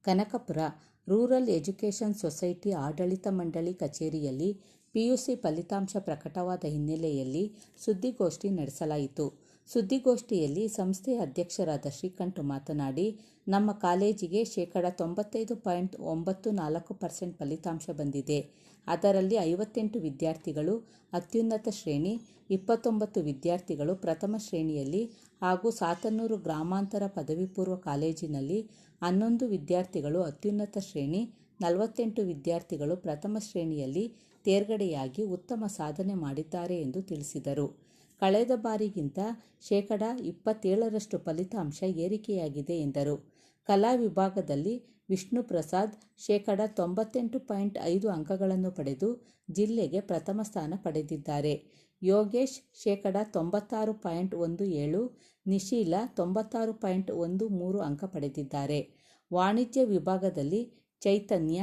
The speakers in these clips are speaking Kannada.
ಕನಕಪುರ ರೂರಲ್ ಎಜುಕೇಷನ್ ಸೊಸೈಟಿ ಆಡಳಿತ ಮಂಡಳಿ ಕಚೇರಿಯಲ್ಲಿ ಪಿಯುಸಿ ಫಲಿತಾಂಶ ಪ್ರಕಟವಾದ ಹಿನ್ನೆಲೆಯಲ್ಲಿ ಸುದ್ದಿಗೋಷ್ಠಿ ನಡೆಸಲಾಯಿತು. ಸುದ್ದಿಗೋಷ್ಠಿಯಲ್ಲಿ ಸಂಸ್ಥೆಯ ಅಧ್ಯಕ್ಷರಾದ ಶ್ರೀಕಂಠ್ ಮಾತನಾಡಿ, ನಮ್ಮ ಕಾಲೇಜಿಗೆ 95.94% ಫಲಿತಾಂಶ ಬಂದಿದೆ. ಅದರಲ್ಲಿ 58 ವಿದ್ಯಾರ್ಥಿಗಳು ಅತ್ಯುನ್ನತ ಶ್ರೇಣಿ, 29 ವಿದ್ಯಾರ್ಥಿಗಳು ಪ್ರಥಮ ಶ್ರೇಣಿಯಲ್ಲಿ ಹಾಗೂ ಸಾತನೂರು ಗ್ರಾಮಾಂತರ ಪದವಿ ಪೂರ್ವ ಕಾಲೇಜಿನಲ್ಲಿ 11 ವಿದ್ಯಾರ್ಥಿಗಳು ಅತ್ಯುನ್ನತ ಶ್ರೇಣಿ, 48 ವಿದ್ಯಾರ್ಥಿಗಳು ಪ್ರಥಮ ಶ್ರೇಣಿಯಲ್ಲಿ ತೇರ್ಗಡೆಯಾಗಿ ಉತ್ತಮ ಸಾಧನೆ ಮಾಡಿದ್ದಾರೆ ಎಂದು ತಿಳಿಸಿದರು. ಕಳೆದ ಬಾರಿಗಿಂತ 27% ಫಲಿತಾಂಶ ಏರಿಕೆಯಾಗಿದೆ ಎಂದರು. ಕಲಾ ವಿಭಾಗದಲ್ಲಿ ವಿಷ್ಣು ಪ್ರಸಾದ್ 98.5 ಅಂಕಗಳನ್ನು ಪಡೆದು ಜಿಲ್ಲೆಗೆ ಪ್ರಥಮ ಸ್ಥಾನ ಪಡೆದಿದ್ದಾರೆ. ಯೋಗೇಶ್ 96.17, ನಿಶೀಲಾ 96.13 ಅಂಕ ಪಡೆದಿದ್ದಾರೆ. ವಾಣಿಜ್ಯ ವಿಭಾಗದಲ್ಲಿ ಚೈತನ್ಯ,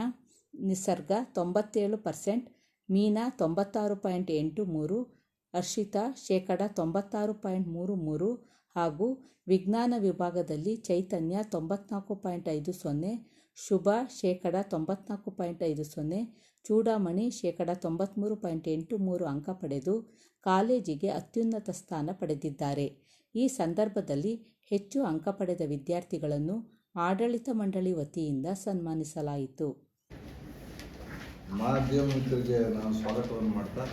ನಿಸರ್ಗ 97%, ಮೀನಾ 96.83, ಹರ್ಷಿತಾ 96.33 ಹಾಗೂ ವಿಜ್ಞಾನ ವಿಭಾಗದಲ್ಲಿ ಚೈತನ್ಯ 94.50, ಶುಭಾ 94.50, ಚೂಡಾಮಣಿ 93.83 ಅಂಕ ಪಡೆದು ಕಾಲೇಜಿಗೆ ಅತ್ಯುನ್ನತ ಸ್ಥಾನ ಪಡೆದಿದ್ದಾರೆ. ಈ ಸಂದರ್ಭದಲ್ಲಿ ಹೆಚ್ಚು ಅಂಕ ಪಡೆದ ವಿದ್ಯಾರ್ಥಿಗಳನ್ನು ಆಡಳಿತ ಮಂಡಳಿ ವತಿಯಿಂದ ಸನ್ಮಾನಿಸಲಾಯಿತು. ಮಾಧ್ಯಮ ಮಿತ್ರರಿಗೆ ನಾನು ಸ್ವಾಗತವನ್ನು ಮಾಡ್ತಾ,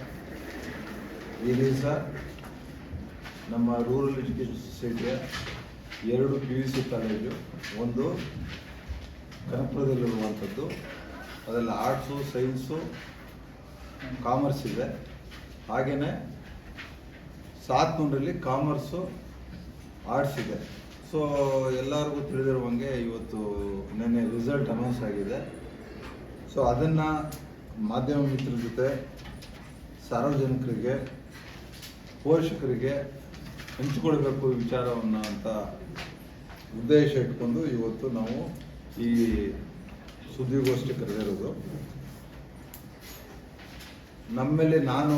ಈ ದಿವಸ ನಮ್ಮ ರೂರಲ್ ಎಜುಕೇಷನ್ ಸೊಸೈಟಿಯ 2 PUC ಕಾಲೇಜು, ಒಂದು ಕನಕಪುರದಲ್ಲಿರುವಂಥದ್ದು, ಅದರಲ್ಲಿ ಆರ್ಟ್ಸು, ಸೈನ್ಸು, ಕಾಮರ್ಸ್ ಇದೆ. ಹಾಗೆಯೇ ಸಾತ್ನೂರಲ್ಲಿ ಕಾಮರ್ಸು, ಆರ್ಟ್ಸ್ ಇದೆ. ಸೊ ಎಲ್ಲರಿಗೂ ತಿಳಿದಿರುವಂಗೆ ಇವತ್ತು ನೆನ್ನೆ ರಿಸಲ್ಟ್ ಅನೌನ್ಸ್ ಆಗಿದೆ. ಸೊ ಅದನ್ನು ಮಾಧ್ಯಮ ಮಿತ್ರರ ಜೊತೆ ಸಾರ್ವಜನಿಕರಿಗೆ, ಪೋಷಕರಿಗೆ ಹಂಚಿಕೊಳ್ಬೇಕು ವಿಚಾರವನ್ನು ಅಂತ ಉದ್ದೇಶ ಇಟ್ಕೊಂಡು ಇವತ್ತು ನಾವು ಈ ಸುದ್ದಿಗೋಷ್ಠಿ ಕರೆದಿರೋದು. ನಮ್ಮಲ್ಲಿ ನಾನು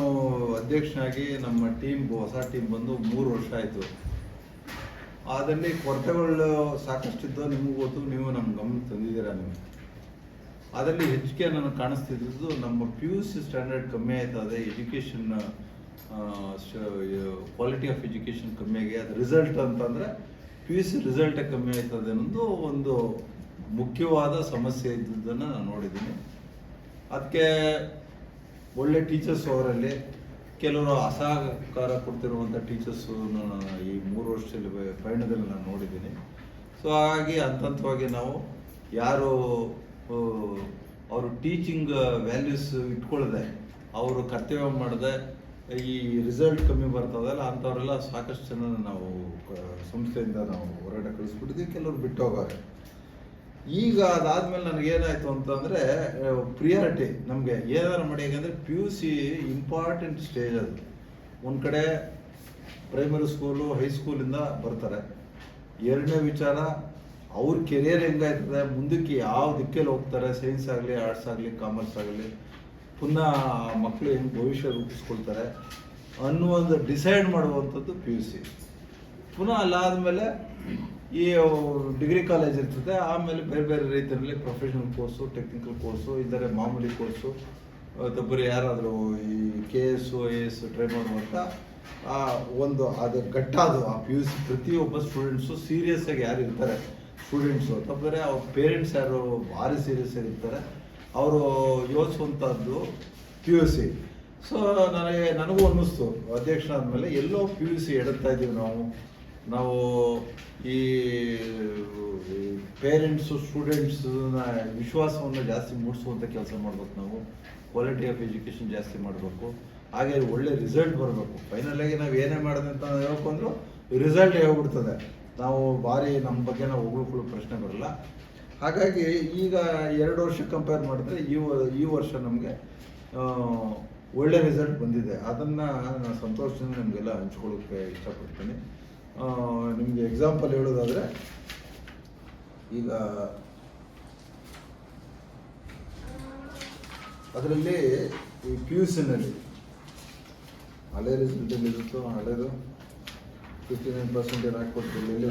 ಅಧ್ಯಕ್ಷನಾಗಿ ನಮ್ಮ ಹೊಸ ಟೀಮ್ ಬಂದು 3 ವರ್ಷ ಆಯಿತು. ಅದರಲ್ಲಿ ಕೊರತೆಗಳು ಸಾಕಷ್ಟಿದ್ದು ನಿಮಗೂ ಗೊತ್ತು, ನೀವು ನಮ್ಮ ಗಮನ ತಂದಿದ್ದೀರಾ. ನೀವು ಅದರಲ್ಲಿ ಹೆಚ್ಚಿಗೆ ನನಗೆ ಕಾಣಿಸ್ತಿದ್ದು ನಮ್ಮ PUC ಸ್ಟ್ಯಾಂಡರ್ಡ್ ಕಮ್ಮಿ ಆಯ್ತದೆ, ಎಜುಕೇಷನ್ ಕ್ವಾಲಿಟಿ ಆಫ್ ಎಜುಕೇಷನ್ ಕಮ್ಮಿ ಆಗಿ, ಅದು ರಿಸಲ್ಟ್ ಅಂತಂದರೆ PUC ರಿಸಲ್ಟೇ ಕಮ್ಮಿ ಆಯ್ತದೆ ಅನ್ನೋದು ಒಂದು ಮುಖ್ಯವಾದ ಸಮಸ್ಯೆ ಇದ್ದದ್ದನ್ನು ನಾನು ನೋಡಿದ್ದೀನಿ. ಅದಕ್ಕೆ ಒಳ್ಳೆ ಟೀಚರ್ಸ್ ಅವರಲ್ಲಿ ಕೆಲವರು ಅಸಹಕಾರ ಕೊಡ್ತಿರುವಂಥ ಟೀಚರ್ಸು ಈ 3 ವರ್ಷದಲ್ಲಿ ಪಯಣದಲ್ಲಿ ನಾನು ನೋಡಿದ್ದೀನಿ. ಸೊ ಹಾಗಾಗಿ ಹಂತವಾಗಿ ನಾವು ಯಾರು ಅವರು ಟೀಚಿಂಗ್ ವ್ಯಾಲ್ಯೂಸ್ ಇಟ್ಕೊಳ್ಳದೆ, ಅವರು ಕರ್ತವ್ಯ ಮಾಡದೆ ಈ ರಿಸಲ್ಟ್ ಕಮ್ಮಿ ಬರ್ತದಲ್ಲ, ಅಂಥವರೆಲ್ಲ ಸಾಕಷ್ಟು ಜನ ನಾವು ಸಂಸ್ಥೆಯಿಂದ ನಾವು ಹೊರಗಡೆ ಕಳಿಸ್ಬಿಟ್ಟಿದ್ವಿ. ಕೆಲವರು ಬಿಟ್ಟು ಹೋಗೋರೆ. ಈಗ ಅದಾದಮೇಲೆ ನನಗೇನಾಯಿತು ಅಂತಂದರೆ, ಪ್ರಿಯಾರಿಟಿ ನಮಗೆ ಏನಾದ್ರು ಮಾಡಿ, ಯಾಕಂದರೆ PUC ಇಂಪಾರ್ಟೆಂಟ್ ಸ್ಟೇಜ್ ಅದು. ಒಂದು ಕಡೆ ಪ್ರೈಮರಿ ಸ್ಕೂಲು, ಹೈಸ್ಕೂಲಿಂದ ಬರ್ತಾರೆ. ಎರಡನೇ ವಿಚಾರ, ಅವ್ರ ಕೆರಿಯರ್ ಹೆಂಗಾಯ್ತದೆ, ಮುಂದಕ್ಕೆ ಯಾವ ದಿಕ್ಕಲ್ಲಿ ಹೋಗ್ತಾರೆ, ಸೈನ್ಸ್ ಆಗಲಿ, ಆರ್ಟ್ಸ್ ಆಗಲಿ, ಕಾಮರ್ಸ್ ಆಗಲಿ, ಪುನಃ ಮಕ್ಕಳು ಹೆಂಗೆ ಭವಿಷ್ಯ ರೂಪಿಸ್ಕೊಳ್ತಾರೆ ಅನ್ನುವಂಥ ಡಿಸೈಡ್ ಮಾಡುವಂಥದ್ದು PUC. ಪುನಃ ಅಲ್ಲಾದಮೇಲೆ ಈ ಡಿಗ್ರಿ ಕಾಲೇಜ್ ಇರ್ತದೆ. ಆಮೇಲೆ ಬೇರೆ ಬೇರೆ ರೀತಿಯಲ್ಲಿ ಪ್ರೊಫೆಷನಲ್ ಕೋರ್ಸು, ಟೆಕ್ನಿಕಲ್ ಕೋರ್ಸು, ಇದ್ದಾರೆ ಮಾಮೂಲಿ ಕೋರ್ಸು. ಬರೀ ಯಾರಾದರೂ ಈ KS, IAS ಟ್ರೈ ಮಾಡುವಂಥ ಒಂದು ಅದು ಘಟ್ಟಾದು ಆ PUC. ಪ್ರತಿಯೊಬ್ಬ ಸ್ಟೂಡೆಂಟ್ಸು ಸೀರಿಯಸ್ ಆಗಿ ಯಾರು ಇರ್ತಾರೆ ಸ್ಟೂಡೆಂಟ್ಸು, ತಪ್ಪರೆ ಅವ್ರ ಪೇರೆಂಟ್ಸ್ ಯಾರು ಭಾರಿ ಸೀರಿಯಸ್ ಆಗಿರ್ತಾರೆ, ಅವರು ಯೋಚಿಸುವಂಥದ್ದು PUC. ಸೊ ನನಗೂ ಅನ್ನಿಸ್ತು ಅಧ್ಯಕ್ಷನಾದ್ಮೇಲೆ ಎಲ್ಲೋ PUC ಎಡುತ್ತಾ ಇದ್ದೀವಿ ನಾವು ಈ ಪೇರೆಂಟ್ಸು, ಸ್ಟೂಡೆಂಟ್ಸ್ನ ವಿಶ್ವಾಸವನ್ನು ಜಾಸ್ತಿ ಮೂಡಿಸುವಂಥ ಕೆಲಸ ಮಾಡ್ಬೇಕು. ನಾವು ಕ್ವಾಲಿಟಿ ಆಫ್ ಎಜುಕೇಷನ್ ಜಾಸ್ತಿ ಮಾಡಬೇಕು. ಹಾಗೆ ಒಳ್ಳೆ ರಿಸಲ್ಟ್ ಬರಬೇಕು. ಫೈನಲಾಗಿ ನಾವು ಏನೇ ಮಾಡಿದೆ ಅಂತ ಹೇಳ್ಕೊಂಡ್ರು ರಿಸಲ್ಟ್ ಹೇಳ್ಬಿಡ್ತದೆ. ನಾವು ಭಾರಿ ನಮ್ಮ ಬಗ್ಗೆ ನಾವು ಹೊಗಳ್ಕೊಳ್ಳೋ ಪ್ರಶ್ನೆ ಬರಲ್ಲ. ಹಾಗಾಗಿ ಈಗ 2 ವರ್ಷ ಕಂಪೇರ್ ಮಾಡಿದ್ರೆ ಈ ವರ್ಷ ನಮಗೆ ಒಳ್ಳೆ ರಿಸಲ್ಟ್ ಬಂದಿದೆ. ಅದನ್ನು ನಾನು ಸಂತೋಷದಿಂದ ನಿಮಗೆಲ್ಲ ಹಂಚ್ಕೊಳ್ಳೋಕ್ಕೆ ಇಷ್ಟಪಡ್ತೀನಿ. ನಿಮಗೆ ಎಕ್ಸಾಂಪಲ್ ಹೇಳೋದಾದರೆ, ಈಗ ಅದರಲ್ಲಿ ಈ PUCನಲ್ಲಿ ಹಳೆ ರಿಸಲ್ಟಲ್ಲಿ ಇರುತ್ತೋ ಹಳೆದು 59% ಏನು ಹಾಕ್ಕೊಡ್ತೀವಿ ಎಲ್ಲಿ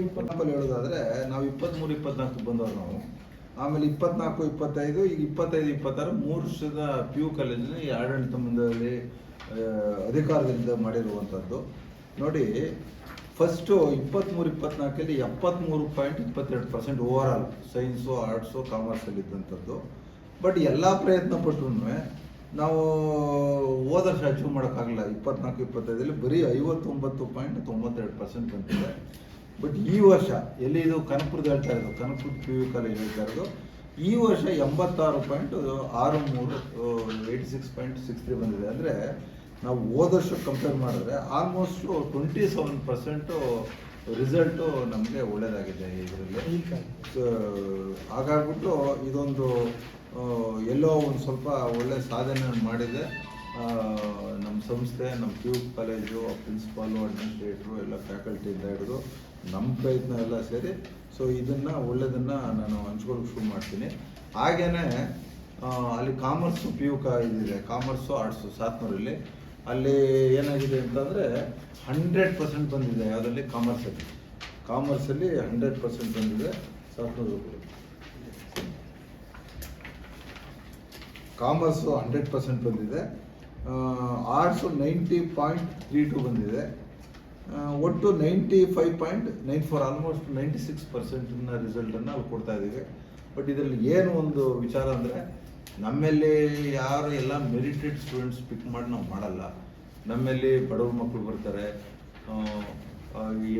ಎಕ್ಸಾಂಪಲ್ ಹೇಳೋದಾದರೆ ನಾವು 23-24 ಬಂದವರು ನಾವು. ಆಮೇಲೆ 24-25 ಈಗ 25-26 3 ವರ್ಷದ PU ಕಾಲೇಜಿನ ಈ ಆಡಳಿತ ಮಂಡಳಿ ಅಧಿಕಾರದಿಂದ ಮಾಡಿರುವಂಥದ್ದು ನೋಡಿ. First 23-24 73.22% over all science, arts, ಕಾಮರ್ಸಲ್ಲಿ ಇದ್ದಂಥದ್ದು. ಬಟ್ ಎಲ್ಲ ಪ್ರಯತ್ನ ಪಟ್ಟರು ನಾವು ಹೋದ ವರ್ಷ ಅಚೀವ್ ಮಾಡೋಕ್ಕಾಗಲ್ಲ. 24-25 ಬರೀ 59.92% ಬಂದಿದೆ. ಬಟ್ ಈ ವರ್ಷ ಎಲ್ಲಿ ಇದು ಕನಕಪುರದ ಹೇಳ್ತಾ ಇರೋದು, ಕನಕಪುರ PU ಕಾಲೇಜ್ ಹೇಳ್ತಾ ಇರೋದು, ಈ ವರ್ಷ 86.63 86.63 ಬಂದಿದೆ. ಅಂದರೆ ನಾವು ಹೋದ ವರ್ಷ ಕಂಪೇರ್ ಮಾಡಿದ್ರೆ ಆಲ್ಮೋಸ್ಟ್ 27% ರಿಸಲ್ಟು ನಮಗೆ ಒಳ್ಳೆಯದಾಗಿದೆ ಇದರಲ್ಲಿ. ಹಾಗಾಗ್ಬಿಟ್ಟು ಇದೊಂದು ಎಲ್ಲೋ ಒಂದು ಸ್ವಲ್ಪ ಒಳ್ಳೆ ಸಾಧನೆ ಮಾಡಿದೆ ನಮ್ಮ ಸಂಸ್ಥೆ, ನಮ್ಮ PU ಕಾಲೇಜು, ಪ್ರಿನ್ಸಿಪಾಲು, ಅಡ್ಮಿನಿಸ್ಟ್ರೇಟ್ರು ಎಲ್ಲ ಫ್ಯಾಕಲ್ಟಿಯಿಂದ ಹಿಡಿದು ನಮ್ಮ ಪ್ರಯತ್ನ ಎಲ್ಲ ಸೇರಿ. ಸೊ ಇದನ್ನು ಒಳ್ಳೆಯದನ್ನು ನಾನು ಹಂಚ್ಕೊಳ್ಳೋಕೆ ಶುರು ಮಾಡ್ತೀನಿ. ಹಾಗೆಯೇ ಅಲ್ಲಿ ಕಾಮರ್ಸು PU ಇದಿದೆ, ಕಾಮರ್ಸು ಆರ್ಟ್ಸು ಸಾತ್ನೂರಲ್ಲಿ. ಅಲ್ಲಿ ಏನಾಗಿದೆ ಅಂತಂದರೆ 100% ಬಂದಿದೆ. ಯಾವುದರಲ್ಲಿ? ಕಾಮರ್ಸಲ್ಲಿ 100% ಬಂದಿದೆ ಸಾತ್ನೂರು. ಕಾಮರ್ಸು 100% ಬಂದಿದೆ. ಆರ್ಟ್ಸು 90.32 ಬಂದಿದೆ. ಒಟ್ಟು 95.94 ಆಲ್ಮೋಸ್ಟ್ 96% ರಿಸಲ್ಟನ್ನು ಅಲ್ಲಿ ಕೊಡ್ತಾ ಇದ್ದೀವಿ. ಬಟ್ ಇದರಲ್ಲಿ ಏನು ಒಂದು ವಿಚಾರ ಅಂದರೆ ನಮ್ಮಲ್ಲಿ ಯಾರು ಎಲ್ಲ ಮೆರಿಟೆಡ್ ಸ್ಟೂಡೆಂಟ್ಸ್ ಪಿಕ್ ಮಾಡಿ ನಾವು ಮಾಡಲ್ಲ. ನಮ್ಮಲ್ಲಿ ಬಡವ್ರ ಮಕ್ಕಳು ಬರ್ತಾರೆ,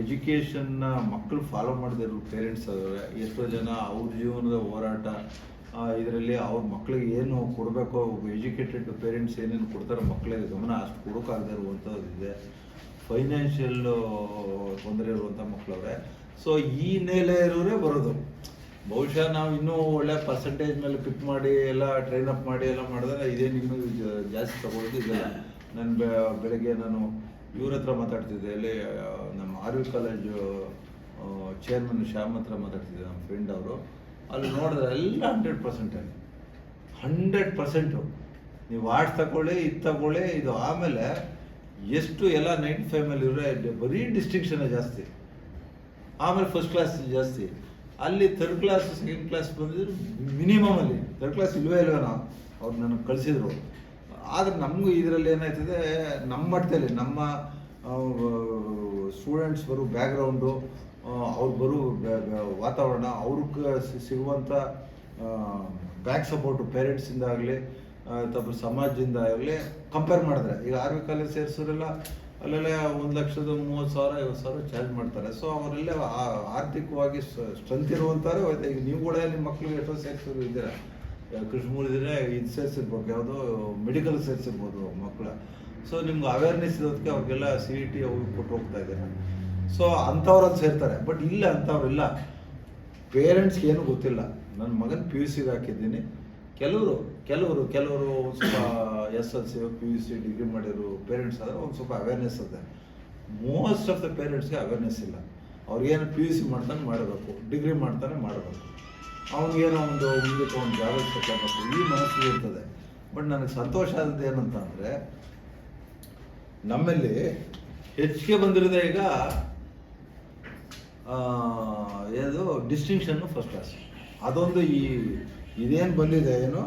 ಎಜುಕೇಷನ್ನ ಮಕ್ಕಳು ಫಾಲೋ ಮಾಡದೇ ಇರೋ ಪೇರೆಂಟ್ಸ್ ಅದಾವೆ. ಎಷ್ಟೋ ಜನ ಅವ್ರ ಜೀವನದ ಹೋರಾಟ ಇದರಲ್ಲಿ ಅವ್ರ ಮಕ್ಕಳಿಗೆ ಏನು ಕೊಡಬೇಕೋ, ಎಜುಕೇಟೆಡ್ ಪೇರೆಂಟ್ಸ್ ಏನೇನು ಕೊಡ್ತಾರೆ ಮಕ್ಕಳಿಗೆ ಗಮನ ಅಷ್ಟು ಕೊಡೋಕ್ಕಾಗದೇ ಇರುವಂಥದ್ದಿದೆ. ಫೈನಾನ್ಷಿಯಲ್ ತೊಂದರೆ ಇರುವಂಥ ಮಕ್ಕಳವ್ರೆ. ಸೊ ಈ ನೆಲೆ ಇರೋರೇ ಬರೋದು. ಬಹುಶಃ ನಾವು ಇನ್ನೂ ಒಳ್ಳೆ ಪರ್ಸೆಂಟೇಜ್ ಮೇಲೆ ಪಿಕ್ ಮಾಡಿ ಎಲ್ಲ ಟ್ರೈನ್ ಅಪ್ ಮಾಡಿ ಎಲ್ಲ ಮಾಡಿದ್ರೆ ಇದೇನು ಇನ್ನೂ ಜಾಸ್ತಿ ತಗೊಳ್ಳೋದು ಇದೆ. ನಾನು ಬೆಳಗ್ಗೆ ನಾನು ಇವ್ರ ಹತ್ರ ಮಾತಾಡ್ತಿದ್ದೆ, ಅಲ್ಲಿ ನಮ್ಮ RV ಕಾಲೇಜು ಚೇರ್ಮನ್ ಶ್ಯಾಮ್ ಹತ್ರ ಮಾತಾಡ್ತಿದ್ದೆ, ನಮ್ಮ ಫ್ರೆಂಡ್ ಅವರು. ಅಲ್ಲಿ ನೋಡಿದ್ರೆ ಎಲ್ಲ 100% ನೀವು ಆರ್ಟ್ಸ್ ತಗೊಳ್ಳಿ, ಇದು ತಗೊಳ್ಳಿ, ಇದು ಆಮೇಲೆ ಎಷ್ಟು ಎಲ್ಲ 95 ಮೇಲೆ ಇರೋ ಬರೀ ಡಿಸ್ಟಿಂಕ್ಷನ್ ಜಾಸ್ತಿ, ಆಮೇಲೆ ಫಸ್ಟ್ ಕ್ಲಾಸ್ ಜಾಸ್ತಿ. ಅಲ್ಲಿ 3rd ಕ್ಲಾಸ್ 2nd ಕ್ಲಾಸ್ ಬಂದಿದ್ರು ಮಿನಿಮಮ್. ಅಲ್ಲಿ 3rd ಕ್ಲಾಸ್ ಇಲ್ವೇ ನಾವು ಅವ್ರು ನನಗೆ ಕಳಿಸಿದ್ರು. ಆದರೆ ನಮಗೂ ಇದರಲ್ಲಿ ಏನಾಯ್ತದೆ, ನಮ್ಮ ಮಟ್ಟದಲ್ಲಿ ನಮ್ಮ ಸ್ಟೂಡೆಂಟ್ಸ್ ಬರೋ ಬ್ಯಾಕ್ಗ್ರೌಂಡು, ಅವ್ರು ಬರೋ ವಾತಾವರಣ, ಅವ್ರಿಗೆ ಸಿಗುವಂಥ ಬ್ಯಾಕ್ ಸಪೋರ್ಟು ಪೇರೆಂಟ್ಸಿಂದ ಆಗಲಿ ಅಥವಾ ಸಮಾಜದಿಂದ ಆಗಲಿ ಕಂಪೇರ್ ಮಾಡಿದ್ರೆ, ಈಗ RV ಕಾಲೇಜ್ ಸೇರಿಸೋರೆಲ್ಲ ಅಲ್ಲೆಲ್ಲ 1,30,000 ಚಾರ್ಜ್ ಮಾಡ್ತಾರೆ. ಸೊ ಅವರೆಲ್ಲ ಆರ್ಥಿಕವಾಗಿ ಸ್ಟ್ರೆಂತ್ ಇರುವಂಥವ್ರೆ ಹೋಯ್ತು. ಈಗ ನೀವು ಕೂಡ ನಿಮ್ಮ ಮಕ್ಕಳಿಗೆ ಎಷ್ಟೋ ಸೇರಿಸೋರು ಇದ್ದೀರಾ, ಕೃಷ್ಣಮೂಲ ಇದ್ದರೆ ಇದು ಸೇರಿಸಿರ್ಬೇಕು, ಯಾವುದೋ ಮೆಡಿಕಲ್ ಸೇರಿಸಿರ್ಬೋದು ಮಕ್ಕಳ. ಸೊ ನಿಮ್ಗೆ ಅವೇರ್ನೆಸ್ ಇರೋದಕ್ಕೆ ಅವ್ರಿಗೆಲ್ಲ CET ಅವು ಕೊಟ್ಟು ಹೋಗ್ತಾ ಇದ್ದಾರೆ. ಸೊ ಅಂಥವ್ರಲ್ಲಿ ಸೇರ್ತಾರೆ. ಬಟ್ ಇಲ್ಲ, ಅಂಥವ್ರಿಲ್ಲ. ಪೇರೆಂಟ್ಸ್ಗೆ ಏನೂ ಗೊತ್ತಿಲ್ಲ. ನನ್ನ ಮಗನ PUCಗೆ ಹಾಕಿದ್ದೀನಿ. ಕೆಲವರು ಸ್ವಲ್ಪ SLC PUC ಡಿಗ್ರಿ ಮಾಡಿರೋ ಪೇರೆಂಟ್ಸ್ ಆದರೆ ಒಂದು ಸ್ವಲ್ಪ ಅವೇರ್ನೆಸ್ ಇದೆ. ಮೋಸ್ಟ್ ಆಫ್ ದ ಪೇರೆಂಟ್ಸ್ಗೆ ಅವೇರ್ನೆಸ್ ಇಲ್ಲ. ಅವ್ರಿಗೇನು PUC ಮಾಡ್ತಾನೆ ಮಾಡಬೇಕು, ಡಿಗ್ರಿ ಮಾಡ್ತಾನೆ ಮಾಡಬೇಕು, ಅವ್ನಿಗೇನೋ ಒಂದು ಮುಂದಕ್ಕೆ ಒಂದು ಜಾಗ ಸಿಕ್ಕಬೇಕು, ಈ ಮನಸ್ಸಿಗೆ ಇರ್ತದೆ. ಬಟ್ ನನಗೆ ಸಂತೋಷ ಆದದ್ದು ಏನಂತ ಅಂದರೆ, ನಮ್ಮಲ್ಲಿ ಹೆಚ್ಚಿಗೆ ಬಂದಿರೋದೇ ಈಗ ಏನು ಡಿಸ್ಟಿಂಕ್ಷನ್ನು ಫಸ್ಟ್ ಕ್ಲಾಸ್. ಅದೊಂದು ಇದೇನು ಬಂದಿದೆ ಏನು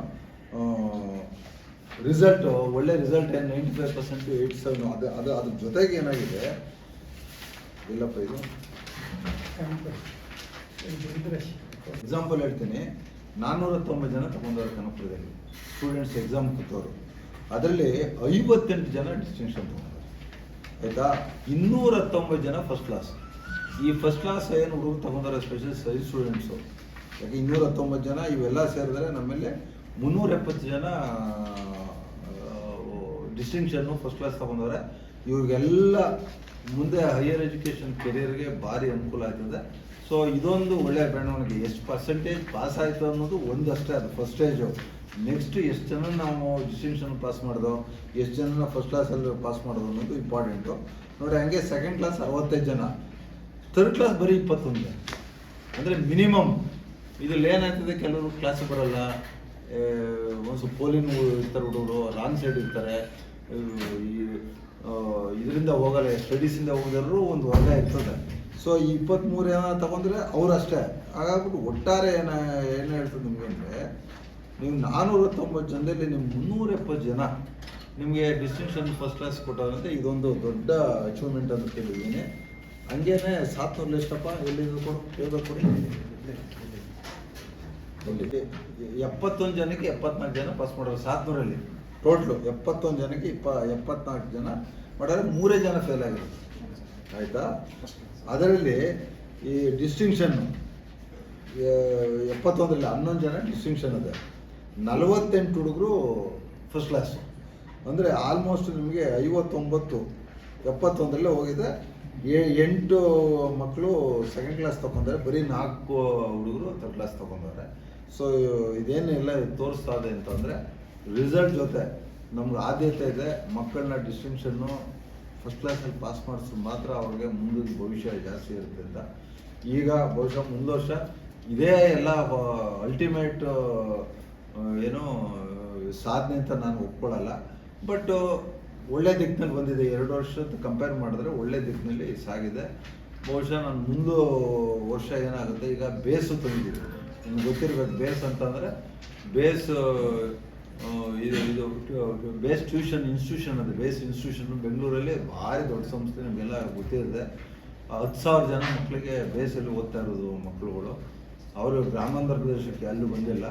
ರಿಸಲ್ಟು, ಒಳ್ಳೆ ರಿಸಲ್ಟ್ ಏನು 95% 87 ಅದ್ರ ಜೊತೆಗೆ ಏನಾಗಿದೆ ಇಲ್ಲಪ್ಪ, ಇದು ಎಕ್ಸಾಂಪಲ್ ಹೇಳ್ತೀನಿ. 490 ಜನ ತಗೊಂಡವ್ರು ಕನಕಪುರದಲ್ಲಿ ಸ್ಟೂಡೆಂಟ್ಸ್ ಎಕ್ಸಾಮ್ ಕೂತವರು. ಅದರಲ್ಲಿ 58 ಜನ ಡಿಸ್ಟಿಂಕ್ಷನ್ ತಗೊಂಡವ್ರು, ಆಯಿತಾ. 219 ಜನ ಫಸ್ಟ್ ಕ್ಲಾಸ್. ಈ ಫಸ್ಟ್ ಕ್ಲಾಸ್ ಏನು ಹುಡುಗರು ತಗೊಂಡಾರೆ ಸ್ಪೆಷಲ್ ಸೈಜ್ ಸ್ಟೂಡೆಂಟ್ಸು. ಯಾಕೆ 219 ಜನ ಇವೆಲ್ಲ ಸೇರಿದ್ರೆ ನಮ್ಮಲ್ಲಿ 370 ಜನ ಡಿಸ್ಟಿಂಕ್ಷನ್ನು ಫಸ್ಟ್ ಕ್ಲಾಸ್ ತಗೊಂಡವ್ರೆ. ಇವ್ರಿಗೆಲ್ಲ ಮುಂದೆ ಹೈಯರ್ ಎಜುಕೇಷನ್ ಕೆರಿಯರ್ಗೆ ಭಾರಿ ಅನುಕೂಲ ಆಗ್ತದೆ. ಸೊ ಇದೊಂದು ಒಳ್ಳೆಯ ಬೆಳವಣಿಗೆ. ಎಷ್ಟು ಪರ್ಸೆಂಟೇಜ್ ಪಾಸ್ ಆಯಿತು ಅನ್ನೋದು ಒಂದಷ್ಟೇ, ಅದು ಫಸ್ಟ್ ಸ್ಟೇಜು. ನೆಕ್ಸ್ಟ್ ಎಷ್ಟು ಜನ ನಾವು ಡಿಸ್ಟಿಂಕ್ಷನ್ ಪಾಸ್ ಮಾಡಿದೋ, ಎಷ್ಟು ಜನ ಫಸ್ಟ್ ಕ್ಲಾಸಲ್ಲಿ ಪಾಸ್ ಮಾಡೋದು ಅನ್ನೋದು ಇಂಪಾರ್ಟೆಂಟು ನೋಡಿ. ಹಂಗೆ 2nd ಕ್ಲಾಸ್ 65 ಜನ, 3rd ಕ್ಲಾಸ್ ಬರೀ 21. ಅಂದರೆ ಮಿನಿಮಮ್. ಇದ್ರಲ್ಲಿ ಏನಾಗ್ತದೆ, ಕೆಲವರು ಕ್ಲಾಸ್ ಬರೋಲ್ಲ, ಒಂದು ಸ್ವಲ್ಪ ಪೋಲಿಂಗ್ ಇರ್ತಾರೆ ಹುಡುಗರು, ರಾಂಗ್ ಸೈಡ್ ಇರ್ತಾರೆ, ಈ ಇದರಿಂದ ಹೋಗಲ್ಲ, ಸ್ಟಡೀಸಿಂದ ಹೋಗಿದ್ರು ಒಂದು ವರ್ಗ ಇರ್ತದೆ. ಸೊ 23 ಜನ ತಗೊಂಡ್ರೆ ಅವ್ರು ಅಷ್ಟೇ. ಹಾಗಾಗ್ಬಿಟ್ಟು ಒಟ್ಟಾರೆ ಏನು ಹೇಳ್ತದೆ ನಿಮಗೆ ಅಂದರೆ, ನೀವು 490 ಜನದಲ್ಲಿ ನಿಮ್ಮ 370 ಜನ ನಿಮಗೆ ಡಿಸ್ಟಿಂಕ್ಷನ್ ಫಸ್ಟ್ ಕ್ಲಾಸ್ ಕೊಟ್ಟವ್ರಂತೆ. ಇದೊಂದು ದೊಡ್ಡ ಅಚೀವ್ಮೆಂಟ್ ಅಂತ ಕೇಳಿದ್ದೀನಿ. ಹಂಗೇನೆ 700 ಎಷ್ಟಪ್ಪ, ಎಲ್ಲಿಂದ ಕೊಡು, ಹೇಳಬೇಕು ಕೊಡಿ. 71 ಜನಕ್ಕೆ 74 ಜನ ಪಾಸ್ ಮಾಡೋರು 700ರಲ್ಲಿ. ಟೋಟ್ಲು 71 ಜನಕ್ಕೆ 74 ಜನ ಮಾಡಿದ್ರೆ 3 ಜನ ಫೇಲ್ ಆಗಿದ್ರು. ಆಯಿತಾ? ಅದರಲ್ಲಿ ಈ ಡಿಸ್ಟಿಂಕ್ಷನ್ನು 71ರಲ್ಲಿ 11 ಜನ ಡಿಸ್ಟಿಂಕ್ಷನ್ ಇದೆ, 48 ಹುಡುಗರು ಫಸ್ಟ್ ಕ್ಲಾಸು. ಅಂದರೆ ಆಲ್ಮೋಸ್ಟ್ ನಿಮಗೆ 59, 71ರಲ್ಲೇ ಹೋಗಿದೆ. 8 ಮಕ್ಕಳು ಸೆಕೆಂಡ್ ಕ್ಲಾಸ್ ತೊಗೊಂಡ್ರೆ, ಬರೀ 4 ಹುಡುಗರು ಥರ್ಡ್ ಕ್ಲಾಸ್ ತೊಗೊಂಡವ್ರೆ. ಸೊ ಇದೇನೆಲ್ಲ ತೋರಿಸ್ತಾ ಇದೆ ಅಂತಂದರೆ, ರಿಸಲ್ಟ್ ಜೊತೆ ನಮ್ಗೆ ಆದ್ಯತೆ ಇದೆ. ಮಕ್ಕಳನ್ನ ಡಿಸ್ಟಿಂಕ್ಷನ್ನು ಫಸ್ಟ್ ಕ್ಲಾಸಲ್ಲಿ ಪಾಸ್ ಮಾಡಿಸಿದ್ರೆ ಮಾತ್ರ ಅವ್ರಿಗೆ ಮುಂದಿನ ಭವಿಷ್ಯ ಜಾಸ್ತಿ ಇರುತ್ತೆ ಅಂತ. ಈಗ ಬಹುಶಃ ಮುಂದೆ ವರ್ಷ ಇದೇ ಎಲ್ಲ ಅಲ್ಟಿಮೇಟ್ ಏನೋ ಸಾಧನೆ ಅಂತ ನಾನು ಒಪ್ಕೊಳ್ಳಲ್ಲ. ಬಟ್ ಒಳ್ಳೆ ದಿಕ್ಕಿನಲ್ಲಿ ಬಂದಿದೆ. 2 ವರ್ಷದ ಕಂಪೇರ್ ಮಾಡಿದ್ರೆ ಒಳ್ಳೆ ದಿಕ್ಕಿನಲ್ಲಿ ಸಾಗಿದೆ. ಬಹುಶಃ ನಾನು ಮುಂದೆ ವರ್ಷ ಏನಾಗುತ್ತೆ, ಈಗ ಬೇಸು ತಂದಿದ್ದೀವಿ. ನಿಮ್ಗೆ ಗೊತ್ತಿರಬೇಕು ಬೇಸ್ ಅಂತಂದರೆ, ಬೇಸ್ ಇದು ಬೇಸ್ ಟ್ಯೂಷನ್ ಇನ್ಸ್ಟಿಟ್ಯೂಷನ್ ಅದು. ಬೇಸ್ ಇನ್ಸ್ಟಿಟ್ಯೂಷನ್ ಬೆಂಗಳೂರಲ್ಲಿ ಭಾರಿ ದೊಡ್ಡ ಸಂಸ್ಥೆ, ನಮಗೆಲ್ಲ ಗೊತ್ತಿರುತ್ತೆ. 10,000 ಜನ ಮಕ್ಕಳಿಗೆ ಬೇಸಲ್ಲಿ ಓದ್ತಾ ಇರೋದು ಮಕ್ಕಳುಗಳು. ಅವರು ಗ್ರಾಮಾಂತರ ಪ್ರದೇಶಕ್ಕೆ ಅಲ್ಲೂ ಬಂದಿಲ್ಲ.